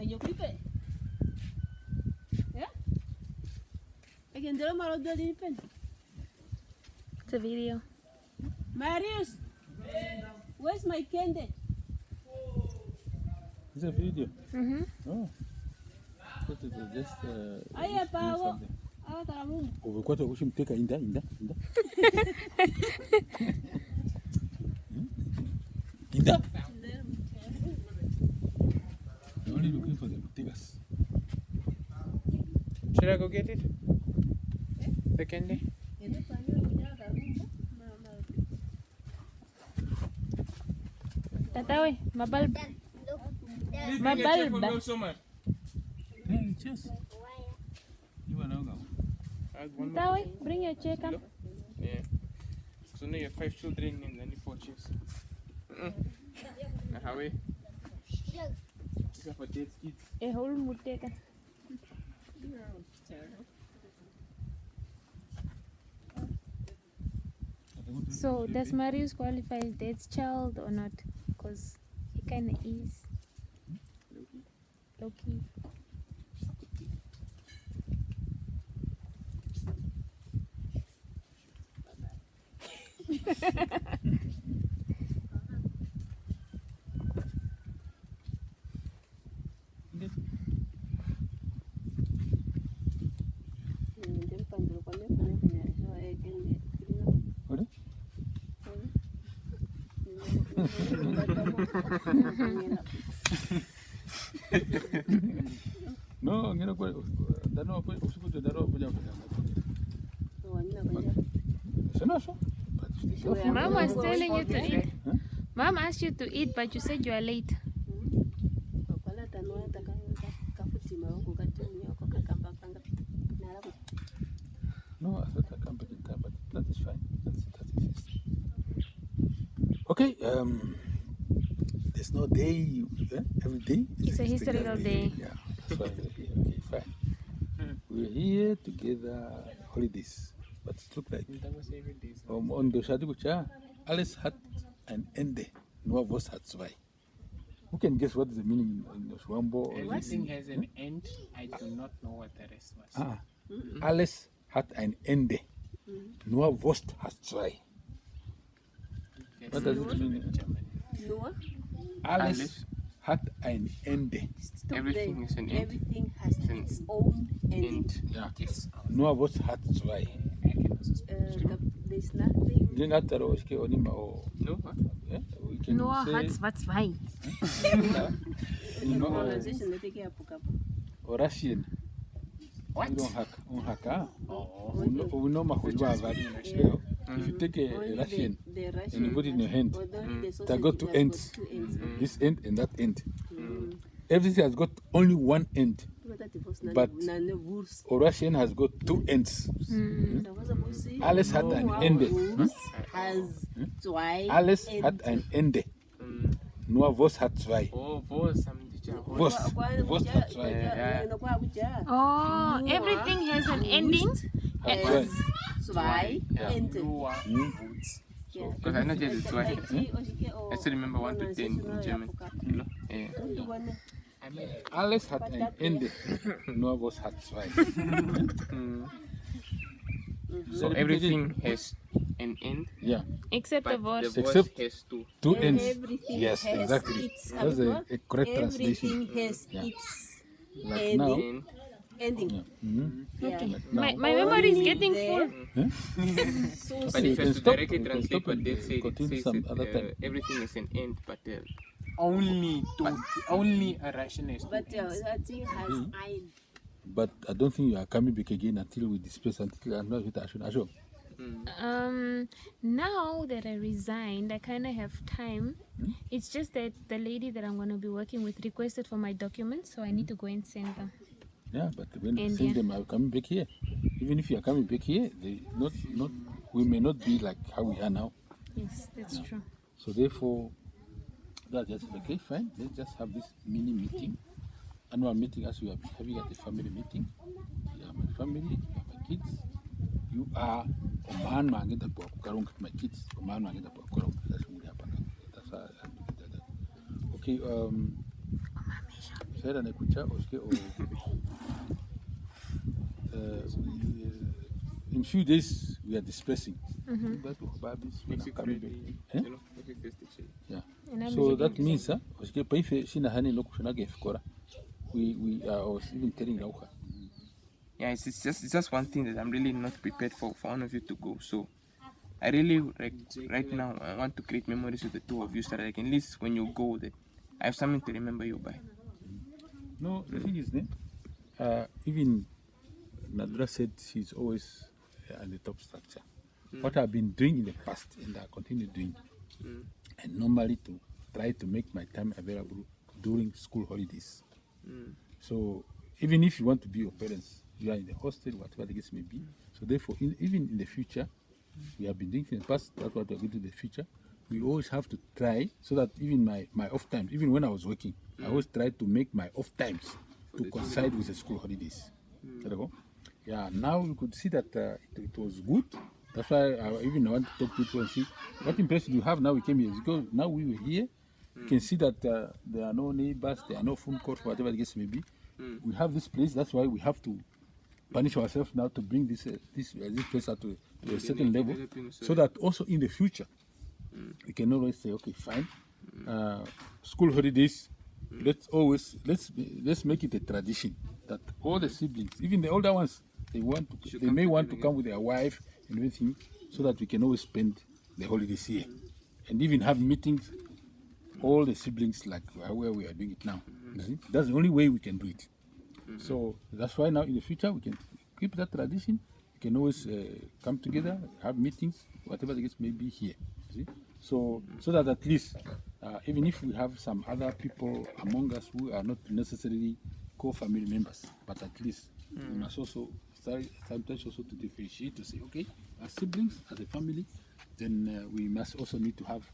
you clip it. Yeah? I can tell my other pen. It's a video. Marius, where's my candy? It's a video. Mm-hmm. Oh. Just I have power. Umekwata kushimteka inda. Inda. You're only looking for the tigers. Should I go get it? The candy? Tatawe, mabalb. Mabalb. Yeah, cheers. You are now. Tatawe, bring your chair, come. Yeah. So now you have 5 children and only 4 chairs. How are you? For dead kids. A whole muteka. So does Marius qualify as dad's child or not? Because he kind of is. Low-key. No, ngina kwa dano usipote dano punya. Sana so. Mom was telling you to eat. Mom asked you to eat, but you said you are late. No, I thought I come back in time, but that is fine. That is. Okay, there's no day, every day. It's a historical day. Yeah, that's why we're here. Okay, fine. We're here together, holidays. But it looks like on the Shadikucha, alles hat ein Ende, nur was hat zwei. Who can guess what is the meaning in the Shwambo? Everything has an end. I do not know what the rest was. Alles hat ein Ende, nur Wurst hat zwei. What does it mean in German? Alles hat ein Ende. Everything is an end. Everything has its own end. Ja. Yes. Nur Wurst hat zwei. There's nothing. Den hat er auch onima o. No, what? We can Noah say hat zwei. Colonization, they take up. or Russian. What? We don't hack. Oh. We know if you take a Russian and you put it in your hand, they got two ends. This end and that end. Everything has got only one end, but Russian has got two ends. Alles hat ein Ende. Alles hat ein Ende. Nur was hat zwei. Oh, was? Wurst hat zwei. Oh, everything has an ending. Hat zwei. Because I know just it's why. I still remember 1 to 10 in German. Yeah. Alles hat ein Ende. Nur was hat zwei. So everything has an end. Yeah. Except the But word. the Except- voice has two. Two ends. Everything Yes, has exactly. its That's a correct translation. Everything has Yeah. its Like now. And ending. Yeah. Yeah. Like now. My memory is getting full. So but you if can you stop- directly you can translate stop what and they say, it continue says some that, other time. everything is an end, but Only a Russian is but that thing has ein. But I don't think you are coming back again until we disperse until I'm not with Ashon. Now that I resigned, I kind of have time. It's just that the lady that I'm going to be working with requested for my documents, so I need to go and send them. Yeah, but when you India. send them, are coming back here. Even if you are coming back here, they not we may not be like how we are now. Yes, that's true. So therefore, that just okay, fine. Let's just have this mini meeting, annual meeting as we are having at the family meeting. You are my family, you are my kids. You are Oman Mangeta Karung, my kids, Oman Mangeta Karung. That's what happened. That's how I look at that. Okay, Share na kucha Oshike in few days we are dispersing. Yeah. So that means Oshike paife sina hani no kushona gefikora. We are even telling Rauka. Yeah, it's just one thing that I'm really not prepared for one of you to go. So I really right now I want to create memories with the two of you so that at least when you go that I have something to remember you by. No, the thing is, even Nadra said she's always at the top structure. What I've been doing in the past and I continue doing, and normally to try to make my time available during school holidays. So even if you want to be your parents, you are in the hostel, whatever the case may be. So therefore, even in the future, we have been doing in the past, that's what we're going to do in the future. We always have to try so that even my off times, even when I was working, I always try to make my off times to coincide with the school holidays. Yeah, now you could see that it was good. That's why I even want to talk to people and see what impression you have now we came here. Because now we were here, you can see that there are no neighbors, there are no phone calls, whatever the case may be. We have this place, that's why we have to punish ourselves now to bring this place up to a certain level, so that also in the future we can always say, okay, fine, school holidays, let's make it a tradition that all the siblings, even the older ones, they may want to come with their wife and everything, so that we can always spend the holidays here and even have meetings, all the siblings, like where we are doing it now. That's the only way we can do it. So that's why now in the future we can keep that tradition. We can always come together, have meetings, whatever the case may be here. See? So that at least, even if we have some other people among us who are not necessarily co-family members, but at least we must also sometimes also to differentiate, to say, okay, as siblings, as a family, then we must also need to have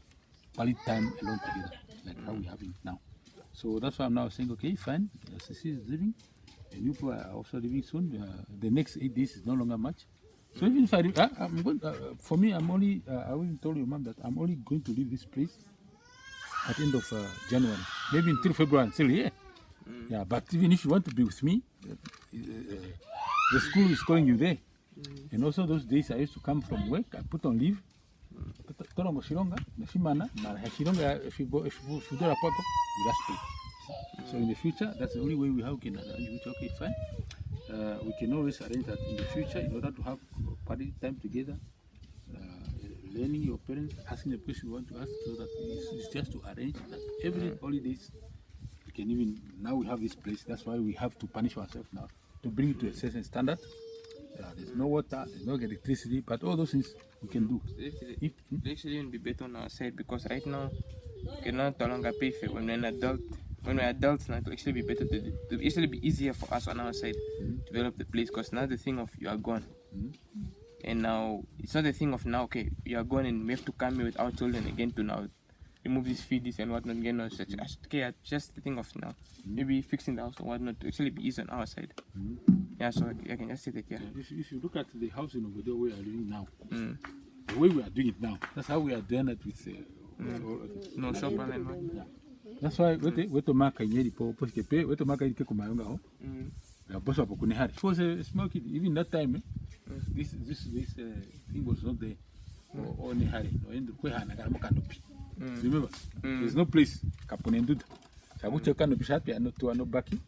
quality time alone together, like how we have it now. So that's why I'm now saying, okay, fine, Ceci is leaving, and you people are also leaving soon. The next 8 days is no longer much. So even if I'm going, for me, I'm only, I already told your mom that I'm only going to leave this place at the end of January, maybe until February, until here. Yeah, but even if you want to be with me, the school is calling you there. And also those days I used to come from work, I put on leave. If you do a photo, you just pay. So in the future, that's the only way we can arrange it. Okay, fine. We can always arrange that in the future in order to have quality time together, learning your parents, asking the question you want to ask, so that it's just to arrange that every holidays we can even, now we have this place, that's why we have to punish ourselves now to bring it to a certain standard. There's no water, there's no electricity, but all those things we can do. It actually even be better on our side, because right now we cannot no longer pay for when we're adults now, it will actually be better to actually be easier for us on our side to develop the place, because now the thing of you are gone. And now it's not the thing of now, okay, you are gone and we have to come here with our children again to now remove these feedies and whatnot again. No, okay, just the thing of now, maybe fixing the house or whatnot to actually be easy on our side. Yeah, so I can just say that, yeah. If you look at the house in Obodo we are doing now, the way we are doing it now, that's how we are doing it with no shop and what. Yeah. That's why we to mark a year po ke we to mark it ke kumayonga ho. Ya boss wa kune hari. For a small kid, even that time, this thing was not there. Or ni hari. No end kwe hana kama canopy. Remember, there's no place kapone nduda. Sabuche canopy shati ano to ano baki.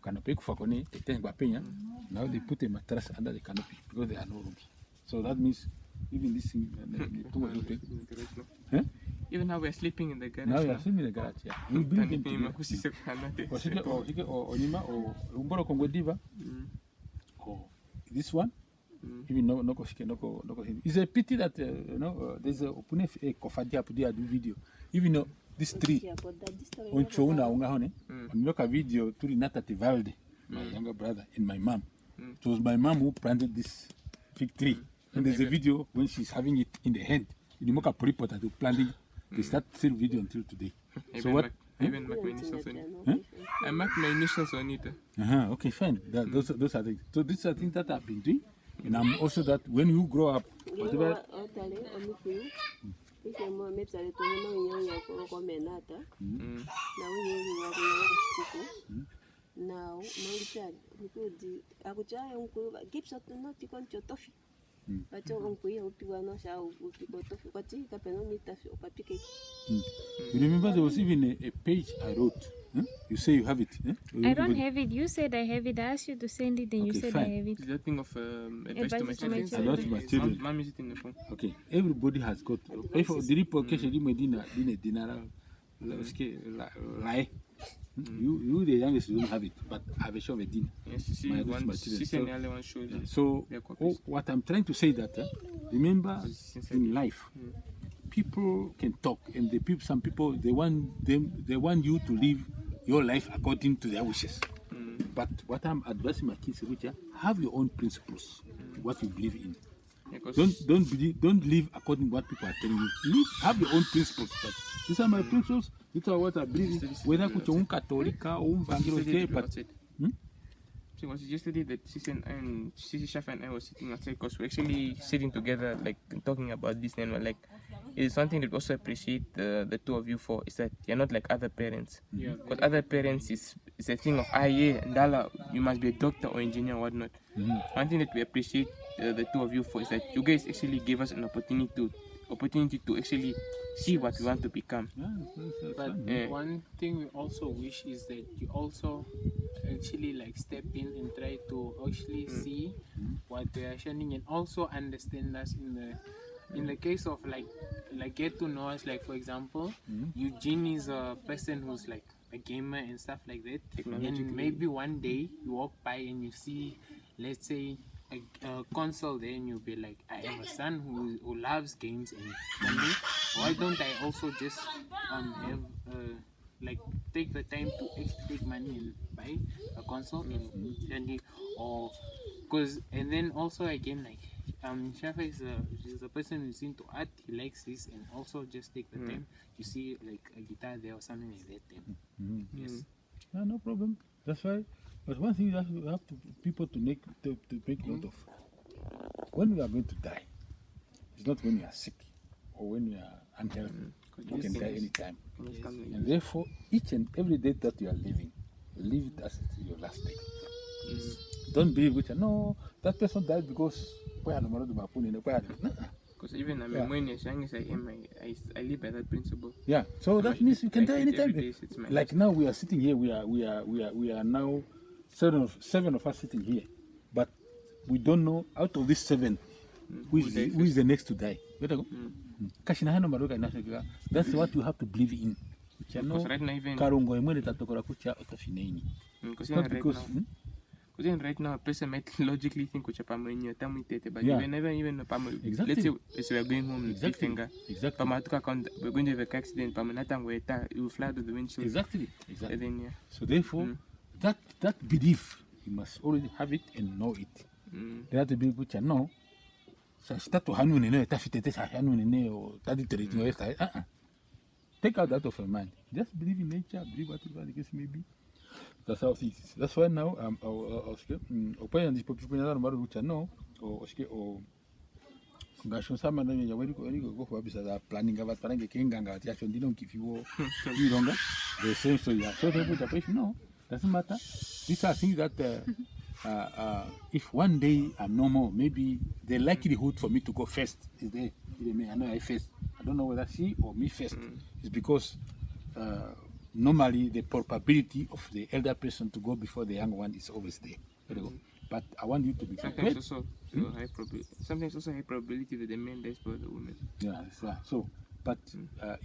Canopy kufakone tetengwa penya. Now they put a mattress under the canopy because there are no rooms. So that means even this thing, even now we are sleeping in the garage. Now we are sleeping in the garage. Yeah, we bring it together. This one, even no. It's a pity that there's a kofadia do video. Even though this tree, on Chouna on look a video to Renata Tivalde, my younger brother, and my mom. It was my mom who planted this fig tree. And there's a video when she's having it in the hand. In the Moka report that planting, they start still video until today. So what? I even mark my initials on it. I mark my initials on it. Okay, fine. Those are things. So these are things that I've been doing. And I'm also that when you grow up, whatever. now di aku cha yung ku gips at no ti kon chotofi ba cho on ku yo ti wana sha u ti ko tofi kwa ti ka peno ni tafi o papike. You remember there was even a page I wrote. You say you have it. I don't have it. You said I have it. I asked you to send it, and you said fine. I have it. Is that thing of advice to my children? Advice to my children. Mom is it in the phone. Okay, everybody has got. If the report case di Medina dinara, lie. You the youngest don't have it, but I have a show of a dinner. Yes, see, one shows. So what I'm trying to say that remember in life, people can talk, and some people they want you to live your life according to their wishes. But what I'm advising my kids is, have your own principles, what you believe in. Don't live according to what people are telling you. Have your own principles. But these are my principles. These are what I believe in. Whether you're Catholic or so it was yesterday that Sisi Shaf and I was sitting outside because we're actually sitting together, like talking about this, and we're like, it's something that we also appreciate the two of you for, is that you're not like other parents. Because other parents is a thing of Ndala, you must be a doctor or engineer or whatnot. One thing that we appreciate the two of you for is that you guys actually gave us an opportunity to actually see what we want to become. But one thing we also wish is that you also actually like step in and try to actually see what they are sharing and also understand us in the case of like get to know us. Like for example, Eugene is a person who's like a gamer and stuff like that, and maybe one day you walk by and you see, let's say, a console there, and you'll be like, I have a son who loves games, and why don't I also just have like take the time to actually take money and buy a console and or because and then also again like Shafa is a person who's into art, he likes this, and also just take the time to see like a guitar there or something like that. Yes. No problem. That's why. But one thing that we have people to make note of: when we are going to die, it's not when you are sick or when you are unhealthy. You can die anytime. And therefore, each and every day that you are living, live it as your last day. Don't believe which no, that person died because because even when you're young as I am, I live by that principle. Yeah, so that means you can die anytime. Like now we are sitting here, we are now seven of us sitting here, but we don't know out of these seven who is the next to die. That's what you have to believe in. Because right now even because right now a person might logically think but you never even know. Let's say we are going home with big finger. We're going to have an accident, you will fly to the windshield. Exactly. And then, yeah. So therefore that belief, you must already have it and know it. They have to be good to know. So start to take out that of your mind. Just believe in nature, believe whatever the case may be. That's how it is. That's why now planning about the same story. So no, doesn't matter. These are things that if one day I'm no more, maybe the likelihood for me to go first is there. I know I first. I don't know whether she or me first. It's because normally the probability of the elder person to go before the young one is always there. But I want you to be prepared. Sometimes also high probability that the man dies for the woman. Yeah, that's right. So, but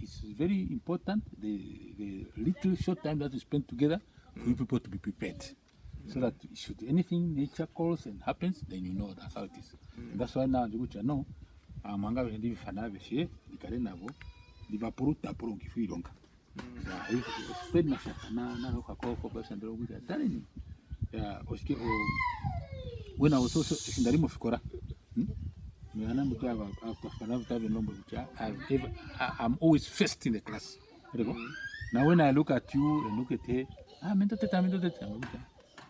it's very important the little short time that we spend together for you people to be prepared, so that should anything nature calls and happens, then you know that's how it is. And that's why now you know, manga vendi vifana veshe dikale nabo divapuru tapuru kifironga. Spread na na ukakoko basi ndio kuja tani ya oshike when I was also sindarimo fikora I'm always first in the class. Now when I look at you and look at her,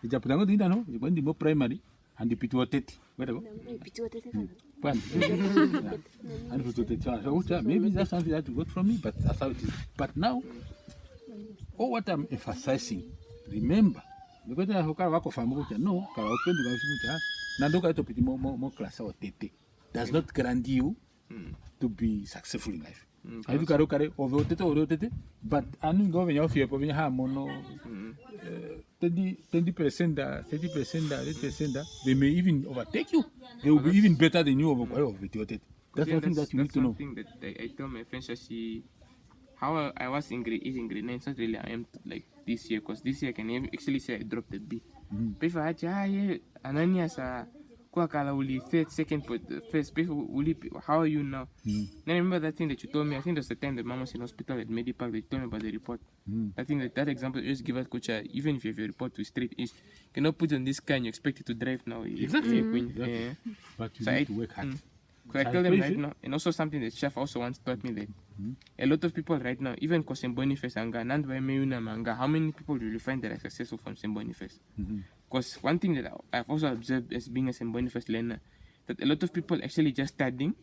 the primary and the Pituateti. Maybe that's something that you got from me, but that's how it is. But now, all what I'm emphasizing, remember, because I hope wako famu kucha no kala open to kucha na ndo ka to piti mo class or tete does not guarantee you to be successful in life. I do karo kare over tete but anu go when you fear po ha mono 20% 30% they may even overtake you. They will be even better than you over tete. That's something that you need to know. Something that I tell my friends to see how I was in grade 8 and grade 9. It's not really I am like this year, because this year I can actually say I dropped a B. But if I had Ananias kwa kala uli third, second, first, how are you now? Then I remember that thing that you told me. I think that's the time that Mama was in hospital at Medipark. They told me about the report. I think that example just give us coach. Even if you have your report to straight A's, you cannot put on this car and you expect it to drive now. Exactly. Yeah. But you need to work hard. Because I tell them right now, and also something that Chef also once taught me that a lot of people right now, even because St. Boniface and Manga, how many people do you find that are successful from St. Boniface? Because one thing that I've also observed as being a St. Boniface learner, that a lot of people actually just studying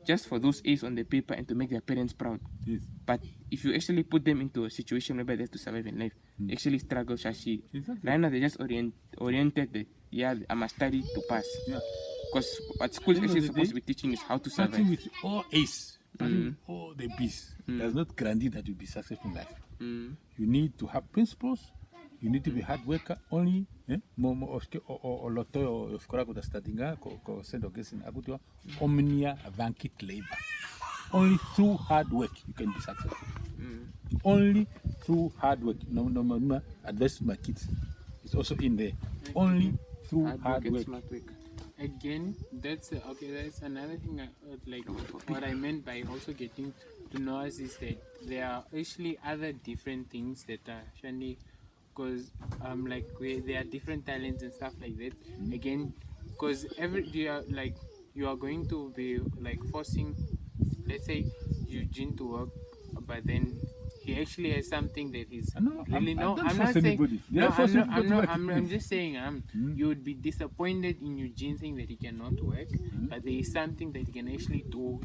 just for those A's on the paper and to make their parents proud. Yes. But if you actually put them into a situation where they have to survive in life, they actually struggle, Shashi. Exactly. Right now, they just oriented that, yeah, I must study to pass. Yeah. Because what school is actually supposed to be teaching is how to survive. Starting with all A's, all the B's, does not guarantee that you'll be successful in life. You need to have principles. You need to be hard worker. Only loto of Koraku starting ko send ogesi agutwa omnia vankit labor. Only through hard work you can be successful. Only through hard work. No advice to my kids. It's also in there. Only through hard work. Smart work. Again, that's another thing. What I meant by also getting to know us is that there are actually other different things that are actually, because there are different talents and stuff like that. Again, because you are going to be like forcing, let's say, Eugene to work, but then he actually has something that he's really I'm just saying you would be disappointed in Eugene saying that he cannot work, but there is something that he can actually do,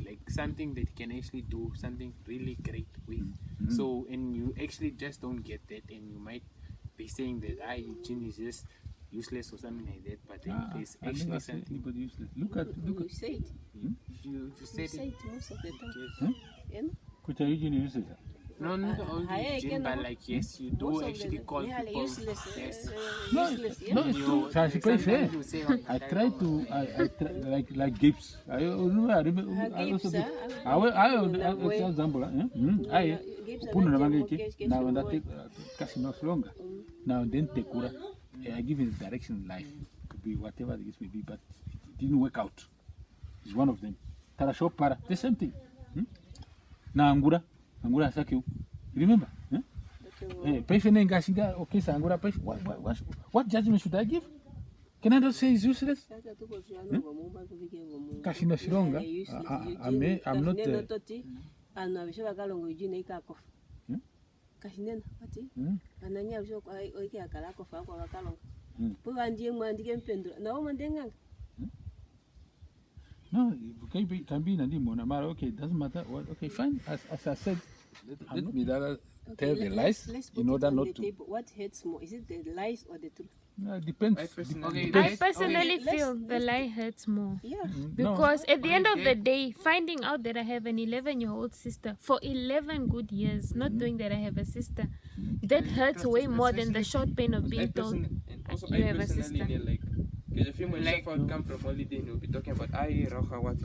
something really great with. So, and you actually just don't get that, and you might be saying that Eugene is just useless or something like that, but then there's actually something. Anybody useless. Look at. You say it. You said You say it. it most of the time. Yes. You know? Kucha Eugene useless. No, not only Eugene, but yes, you do Most of actually them, call yeah, people. useless. Yes. Useless, yeah. No, it's true. So I should pay fair. You say on I the try time to, like Gibbs. I also do. I example. I put na bangi now when that take casino longer. Now then take cura. I give him the direction in life. Could be whatever the case may be, but it didn't work out. It's one of them. Tarasho para the same thing. Na Angura Sakyu. Remember? Patient Gashinga, okay, Sangura, what judgment should I give? Can I not say it's useless? Kashina Shironga. I'm not. Ano abishoba kalongo ijine ikakofa. Kashinena ati. Ananya abishoba oike akala kofa kwa kalongo. Pwa ndiye mwandike mpendo. Na woma ndenganga. No, it can be Nandi Monamara. Okay, it doesn't matter. What? Okay, fine. As I said, let me tell the lies in order not to. What hurts more? Is it the lies or the truth? No, it depends. I personally feel the lie hurts more. Yeah. Because at the end of the day, finding out that I have an 11-year-old sister for 11 good years, not knowing that I have a sister, that hurts way more than the short pain of being told you have a sister. Because if you would come from holiday and you'll be talking about Roha, what.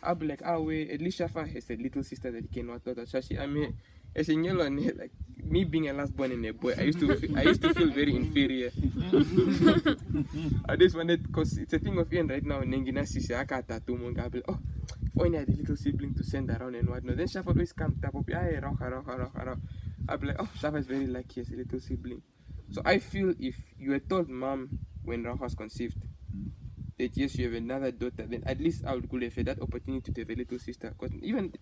I'll be like, at least Shafa has a little sister that he can what. So I mean, as a yellow, like me being a last born and a boy, I used to feel very inferior. I just wanted, because it's a thing of Ian right now, Nengina Sisi Akata to Mungabil. Oh, if only I had a little sibling to send around and whatnot. Then Shafa always come tap up, Roha. I'll be like, oh, Shafa is very lucky, he has a little sibling. So I feel if you were told mom when Roha was conceived that yes, you have another daughter, then at least I would have had that opportunity to have a little sister. Because even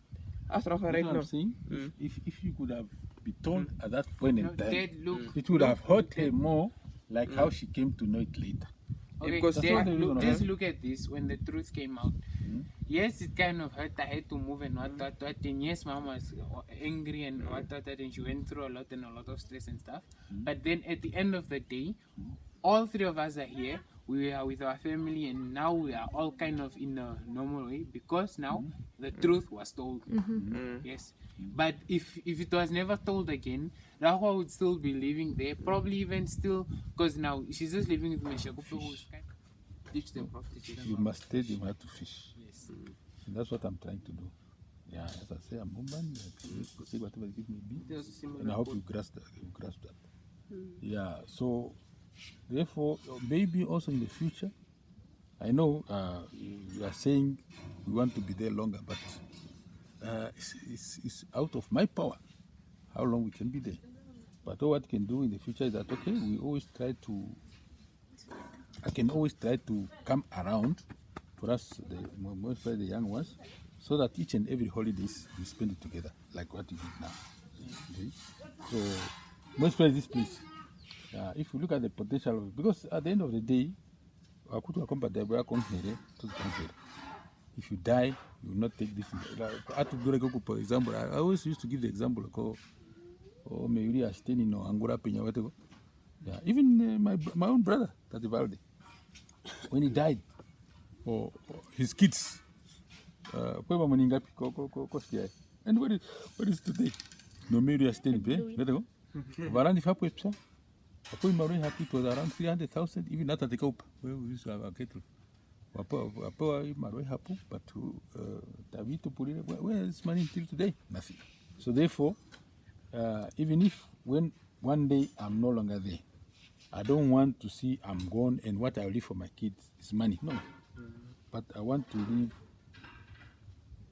as Roha right now, I'm saying, if you could have been told at that point in time, Dad, look, it would have hurt her more, like how she came to know it later. Okay, Because That's what they look, gonna just have. look at this. When the truth came out, yes, it kind of hurt. I had to move and what. And yes, mom was angry and what, and she went through a lot and a lot of stress and stuff. But then at the end of the day, all three of us are here. We are with our family, and now we are all kind of in a normal way because now the truth was told. Yes, but if it was never told again, Rahwa would still be living there, probably even still, because now she's just living with Meshakupe, who's kind teach them how to fish. You must teach them how to fish. yes. And that's what I'm trying to do. Yeah, as I say, I'm human. See whatever it may be. There's a similar And I hope quote. you grasp that. Yeah, so therefore, maybe also in the future, I know you are saying we want to be there longer, but it's out of my power how long we can be there. But all what we can do in the future is that, okay, I can always try to come around for us, mostly the young ones, so that each and every holidays we spend it together, like what we did now. Okay? So, most probably this place, if you look at the potential, because at the end of the day, if you die, you will not take this. For example, I always used to give the example of even my own brother, Tativalde, when he died, or his kids, and what is today? No Mary Steni, let go. Varandi Fapuepsa, Apo Marine happy it was around 300,000, even not at the cope where we used to have our cattle. Apo Maroi Hapu, but Tavito Puri, where is money till today? Nothing. So therefore, even if when one day I'm no longer there, I don't want to see I'm gone and what I leave for my kids is money. No. But I want to leave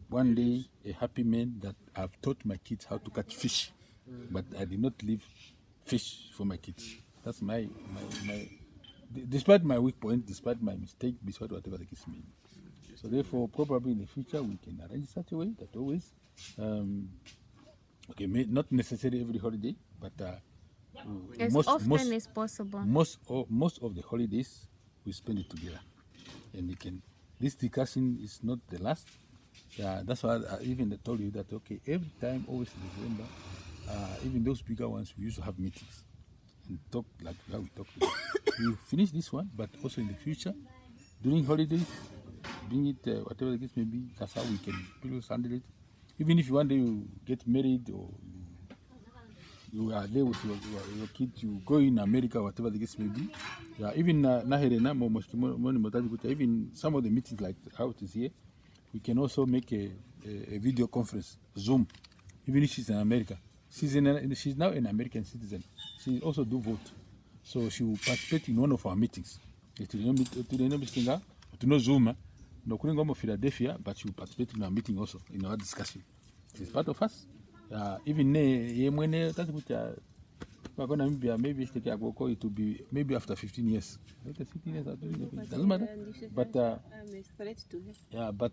one day a happy man that I've taught my kids how to catch fish. But I did not leave fish for my kids. That's my despite my weak point, despite my mistake, despite whatever the case may be. So therefore, probably in the future we can arrange such a way that always, okay, not necessarily every holiday, but As often as possible. Most of the holidays we spend it together, and we can. This discussion is not the last. That's why I even told you that okay, every time, always in December, even those bigger ones, we used to have meetings and talk like how we talk. We finish this one, but also in the future, during holidays, bring it whatever the case may be. That's how we can people handle it. Even if one day you get married or you are there with your kids, you go in America, whatever the case may be. Yeah, even even some of the meetings like how it is here, we can also make a video conference, Zoom, even if she's in America. She's now an American citizen. She also do vote. So she will participate in one of our meetings. To know Zoom, no couldn't Philadelphia, but she will participate in our meeting also, in our discussion. She's part of us. Even maybe it will be maybe after 15 years. Doesn't matter. But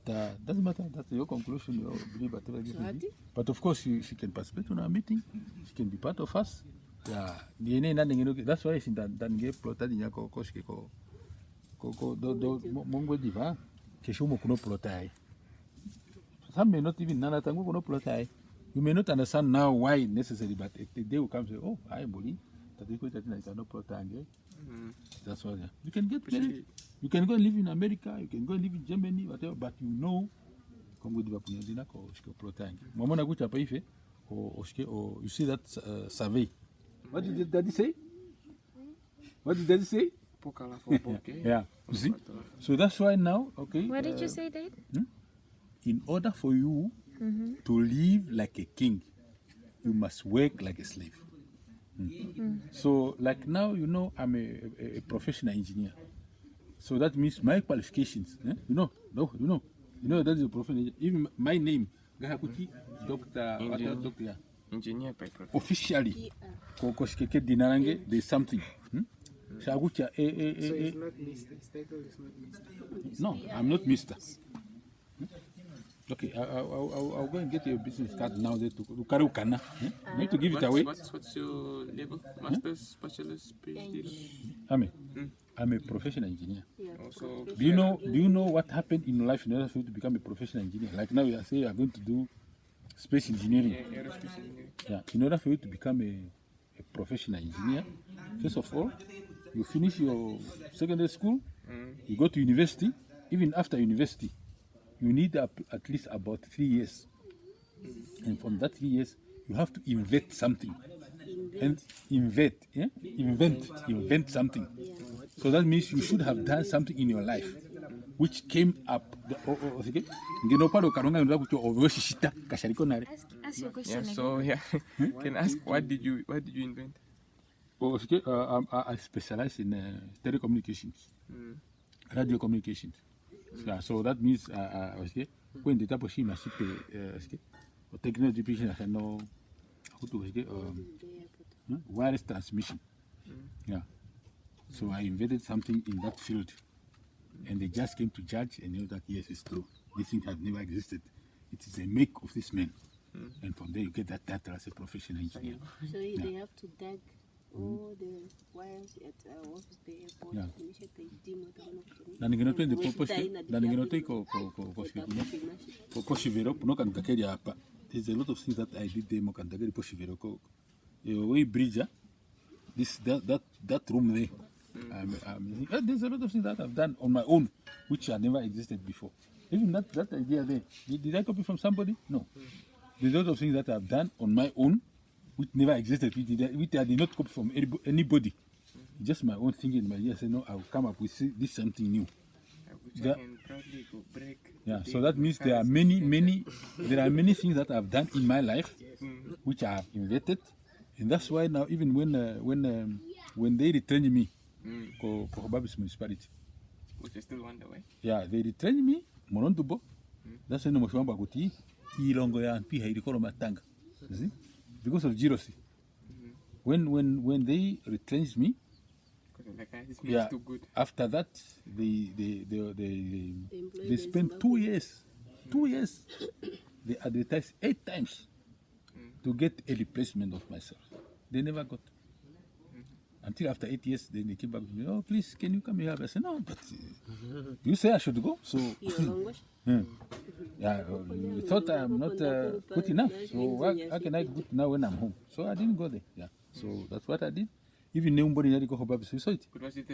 doesn't matter. That's your conclusion. You believe whatever it may be. But of course, she can participate in our meeting. She can be part of us. That's why she done get plotted in Yako Koshiko. Mongo diva. Keshumo kuno plotai. Some may not even know that kuno plotai. You may not understand now why it's necessary, but the day will come and say, oh, I believe that you cannot plotai. That's why you can get married. You can go and live in America, you can go and live in Germany, whatever, but you know Kongo diva punyazina ko plotai. Momona kucha paife or you see that survey. What did Daddy say? What did Daddy say? Yeah. You see? So that's why now, okay. What did you say, Dad? In order for you to live like a king, you must work like a slave. So, like now, you know, I'm a professional engineer. So that means my qualifications, you know, that is a professional. Even my name, Gahakuti, Doctor, Engineer by profession. Officially, there's something. So it's not Mr. His title is not Mr. No, I'm not Mister. Okay, I'll go and get your business card now. There to carry Ukana. Need to give it away. What's your label? Master's, bachelor's, PhD? Amen. I'm a professional engineer. Yeah, Also, Do you know what happened in life in order for you to become a professional engineer? Like now you are saying you are going to do space engineering. yeah, aerospace engineering. Yeah. In order for you to become a professional engineer, first of all, you finish your secondary school, you go to university. Even after university, you need at least about 3 years. And from that 3 years, you have to invent something. And invent something. So that means you should have done something in your life which came up. Ask your question Yeah, again. so yeah, can I ask what did you invent? I specialize in telecommunications, radio communications. So that means when the type of technology wireless transmission. Yeah. So I invented something in that field, and they just came to judge and know that yes, it's true. This thing has never existed. It is a make of this man, and from there you get that title as a professional engineer. So they have to dig all the wires at the airport. Yeah. Yeah. Na ninge noto ko Koshivero no kan takeri hapa. There's a lot of things that I did there mo kan takeri Koshivero ko. We bridge that room there. There's a lot of things that I've done on my own which had never existed before. Even that idea there. Did I copy from somebody? No. There's a lot of things that I've done on my own which never existed, which I did not copy from anybody. Just my own thinking. My idea. I said no, I'll come up with this something new. Yeah, so that means there are many things that I've done in my life which I have invented, and that's why now even when they returned me for Babis municipality, Which is still underway. yeah, they returned me Morontubo. That's when Moshwamba Guti Ilongo ya Mpi Hairikoro Matanga. See? Because of jealousy. When they retrenched me, yeah, too good. after that they spent 2 years. 2 years. They advertised 8 times to get a replacement of myself. They never got. Until after 8 years, then they came back to me. Oh, please, can you come here? I said, no, but you say I should go. So, yeah, you thought I'm not good enough. So how can I do it now when I'm home? So I didn't go there. Yeah. So that's what I did. Even nobody had to go home, so you saw it. But was it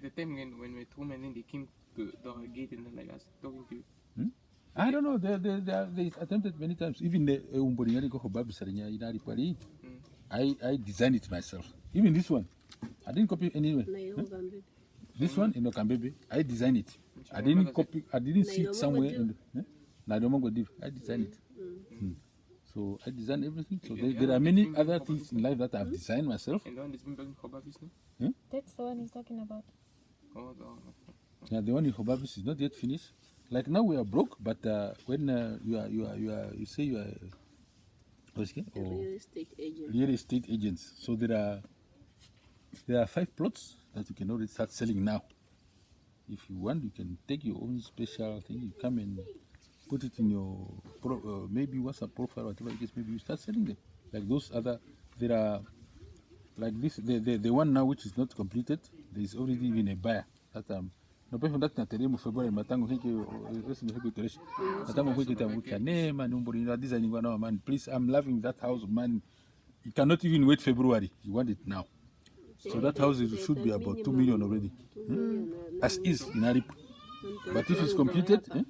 the time when we were at home and then they came to the gate and then like us talking to you? I don't know. They attempted many times. Even the I designed it myself. Even this one, I didn't copy anywhere. This one in Okambebe, I designed it. I didn't copy. I didn't see it somewhere. I designed it. So I designed everything. So there are many other things in life that I've designed myself. And the one that's been building Hobabis now? That's the one he's talking about. Oh, yeah, the one in Hobabis is not yet finished. Like now we are broke, but when you say you are real estate agents. So there are 5 plots that you can already start selling now. If you want, you can take your own special thing. You come and put it in your maybe WhatsApp profile, whatever it is. Maybe you start selling them. Like those other, there are like this. The one now which is not completed. There is already even a buyer. That no person that na teremo February matango hiki resi hiki toleshi. Matango hiki tamuka nema numbori na design ngwana man. Please, I'm loving that house, man. You cannot even wait February. You want it now. So that house should be about 2 million already. As is in Arip. But if it's completed,